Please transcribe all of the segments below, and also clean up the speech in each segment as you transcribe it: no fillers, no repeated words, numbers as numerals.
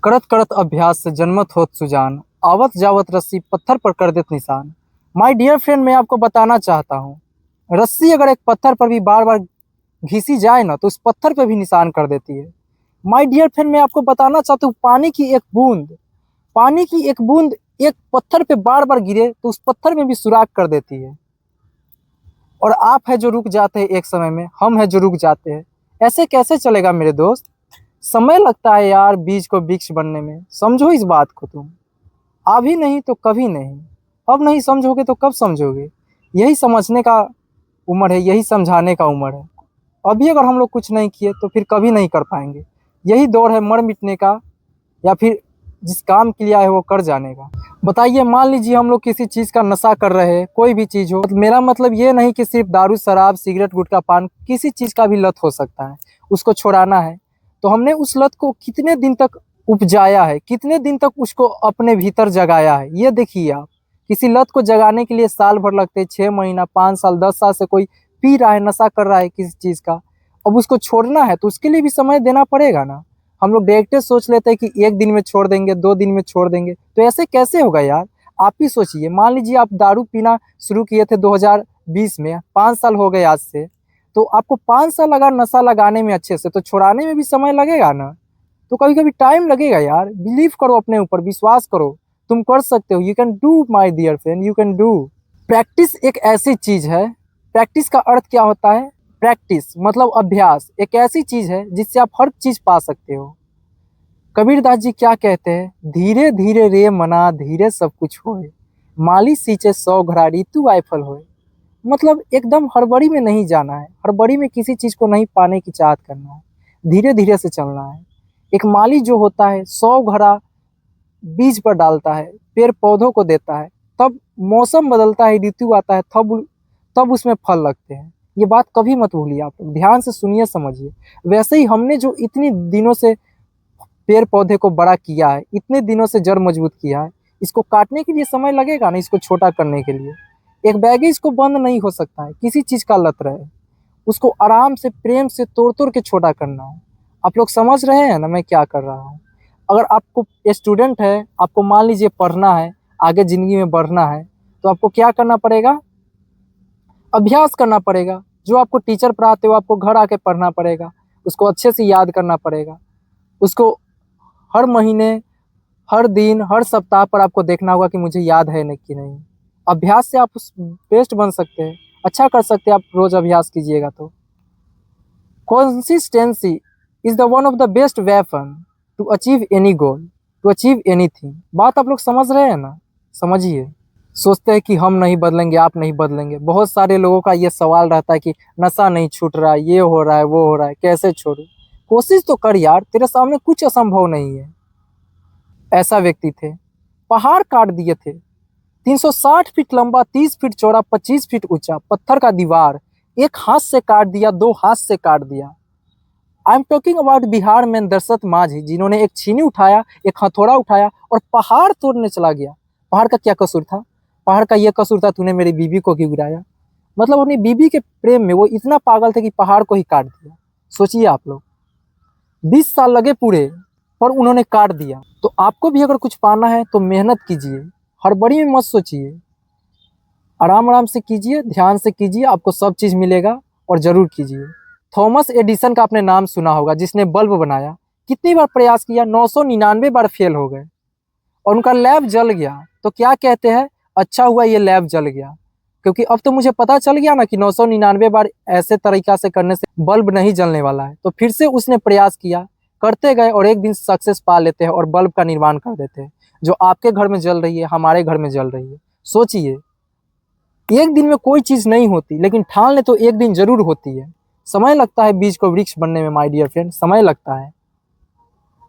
करत करत अभ्यास से जन्मत होत सुजान, आवत जावत रस्सी पत्थर पर कर देत निशान। माय डियर फ्रेंड, मैं आपको बताना चाहता हूँ, रस्सी अगर एक पत्थर पर भी बार बार घिसी जाए ना तो उस पत्थर पर भी निशान कर देती है। माय डियर फ्रेंड, मैं आपको बताना चाहता हूँ, पानी की एक बूंद एक पत्थर पे बार बार गिरे तो उस पत्थर में भी सुराख कर देती है। और आप है जो रुक जाते हैं एक समय में, हम है जो रुक जाते हैं। ऐसे कैसे चलेगा मेरे दोस्त? समय लगता है यार बीज को वृक्ष बनने में, समझो इस बात को तुम। अभी नहीं तो कभी नहीं, अब नहीं समझोगे तो कब समझोगे? यही समझने का उम्र है, यही समझाने का उम्र है। अभी अगर हम लोग कुछ नहीं किए तो फिर कभी नहीं कर पाएंगे। यही दौर है मर मिटने का, या फिर जिस काम के लिए आए वो कर जाने का। बताइए, मान लीजिए हम लोग किसी चीज़ का नशा कर रहे हैं, कोई भी चीज़ हो। मेरा मतलब ये नहीं कि सिर्फ दारू शराब सिगरेट गुटखा पान, किसी चीज़ का भी लत हो सकता है। उसको छुड़ाना है तो हमने उस लत को कितने दिन तक उपजाया है, कितने दिन तक उसको अपने भीतर जगाया है, ये देखिए आप। किसी लत को जगाने के लिए साल भर लगते हैं, 6 महीना 5 साल 10 साल से कोई पी रहा है, नशा कर रहा है किसी चीज़ का। अब उसको छोड़ना है तो उसके लिए भी समय देना पड़ेगा ना। हम लोग डायरेक्ट सोच लेते हैं कि 1 दिन में छोड़ देंगे, 2 दिन में छोड़ देंगे, तो ऐसे कैसे होगा यार? आप ही सोचिए, मान लीजिए आप दारू पीना शुरू किए थे 2020 में, 5 साल हो गए आज से। तो आपको 5 साल अगर नशा लगाने में अच्छे से, तो छुड़ाने में भी समय लगेगा ना। तो कभी कभी टाइम लगेगा यार। बिलीव करो, अपने ऊपर विश्वास करो, तुम कर सकते हो। You can do my dear friend, you can do. Practice एक ऐसी चीज है, प्रैक्टिस का अर्थ क्या होता है? प्रैक्टिस मतलब अभ्यास, एक ऐसी चीज है जिससे आप हर चीज पा सकते हो। कबीरदास जी क्या कहते हैं? धीरे धीरे रे मना धीरे सब कुछ होए, माली सींचे 100 घड़ा तू आयफल होए। मतलब एकदम हड़बड़ी में नहीं जाना है, हड़बड़ी में किसी चीज को नहीं पाने की चाहत करना है, धीरे धीरे से चलना है। एक माली जो होता है 100 घड़ा बीज पर डालता है, पेड़ पौधों को देता है, तब मौसम बदलता है, ऋतु आता है, तब तब उसमें फल लगते हैं। ये बात कभी मत भूलिए, आप लोग ध्यान से सुनिए समझिए। वैसे ही हमने जो इतनी दिनों से पेड़ पौधे को बड़ा किया है, इतने दिनों से जड़ मजबूत किया है, इसको काटने के लिए समय लगेगा ना, इसको छोटा करने के लिए। एक बैग इसको बंद नहीं हो सकता है, किसी चीज का लत रहे उसको आराम से प्रेम से तोड़ तोड़ के छोटा करना है। आप लोग समझ रहे हैं ना मैं क्या कर रहा हूँ? अगर आपको स्टूडेंट है, आपको मान लीजिए पढ़ना है, आगे जिंदगी में बढ़ना है, तो आपको क्या करना पड़ेगा? अभ्यास करना पड़ेगा। जो आपको टीचर पढ़ाते हो आपको घर आके पढ़ना पड़ेगा, उसको अच्छे से याद करना पड़ेगा। उसको हर महीने, हर दिन, हर सप्ताह पर आपको देखना होगा कि मुझे याद है कि नहीं। अभ्यास से आप उस बेस्ट बन सकते हैं, अच्छा कर सकते हैं। आप रोज अभ्यास कीजिएगा तो consistency is the one of the best weapon to achieve any goal, to achieve anything. बात आप लोग समझ रहे हैं ना? समझिए। सोचते हैं कि हम नहीं बदलेंगे, आप नहीं बदलेंगे। बहुत सारे लोगों का ये सवाल रहता है कि नशा नहीं छूट रहा है, ये हो रहा है, वो हो रहा है, कैसे छोड़ूं? कोशिश तो कर यार, तेरे सामने कुछ असंभव नहीं है। ऐसा व्यक्ति थे, पहाड़ काट दिए थे, 360 फीट लंबा, 30 फीट चौड़ा, 25 फीट ऊंचा पत्थर का दीवार एक हाथ से काट दिया, 2 हाथ से काट दिया। I am talking about Bihar में दशरथ माझी, जिन्होंने एक छीनी उठाया, एक हथौड़ा उठाया और पहाड़ तोड़ने चला गया। पहाड़ का क्या कसूर था? पहाड़ का यह कसूर था, तूने मेरी बीबी को क्यों गिराया। मतलब अपनी बीबी के प्रेम में वो इतना पागल थे कि पहाड़ को ही काट दिया। सोचिए आप लोग, 20 साल लगे पूरे, पर उन्होंने काट दिया। तो आपको भी अगर कुछ पाना है तो मेहनत कीजिए, हड़बड़ी में मत सोचिए, आराम आराम से कीजिए, ध्यान से कीजिए, आपको सब चीज मिलेगा। और जरूर कीजिए। थॉमस एडिसन का आपने नाम सुना होगा, जिसने बल्ब बनाया। कितनी बार प्रयास किया, 999 बार फेल हो गए और उनका लैब जल गया। तो क्या कहते हैं? अच्छा हुआ ये लैब जल गया, क्योंकि अब तो मुझे पता चल गया ना कि 999 बार ऐसे तरीका से करने से बल्ब नहीं जलने वाला है। तो फिर से उसने प्रयास किया, करते गए और एक दिन सक्सेस पा लेते हैं और बल्ब का निर्माण कर देते हैं, जो आपके घर में जल रही है, हमारे घर में जल रही है। सोचिए, एक दिन में कोई चीज नहीं होती, लेकिन ठान ले तो एक दिन जरूर होती है। समय लगता है बीज को वृक्ष बनने में माय डियर फ्रेंड, समय लगता है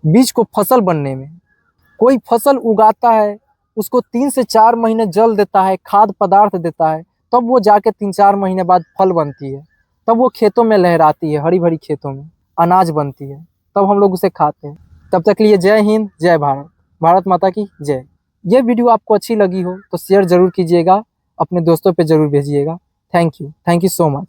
बीज को फसल बनने में। कोई फसल उगाता है, उसको 3 से 4 महीने जल देता है, खाद पदार्थ देता है, तब वो जाके 3-4 महीने बाद फल बनती है। तब वो खेतों में लहराती है, हरी भरी खेतों में अनाज बनती है, तब हम लोग उसे खाते हैं। तब तक के लिए जय हिंद, जय भारत, भारत माता की जय। ये वीडियो आपको अच्छी लगी हो तो शेयर जरूर कीजिएगा, अपने दोस्तों पे जरूर भेजिएगा। Thank you so much.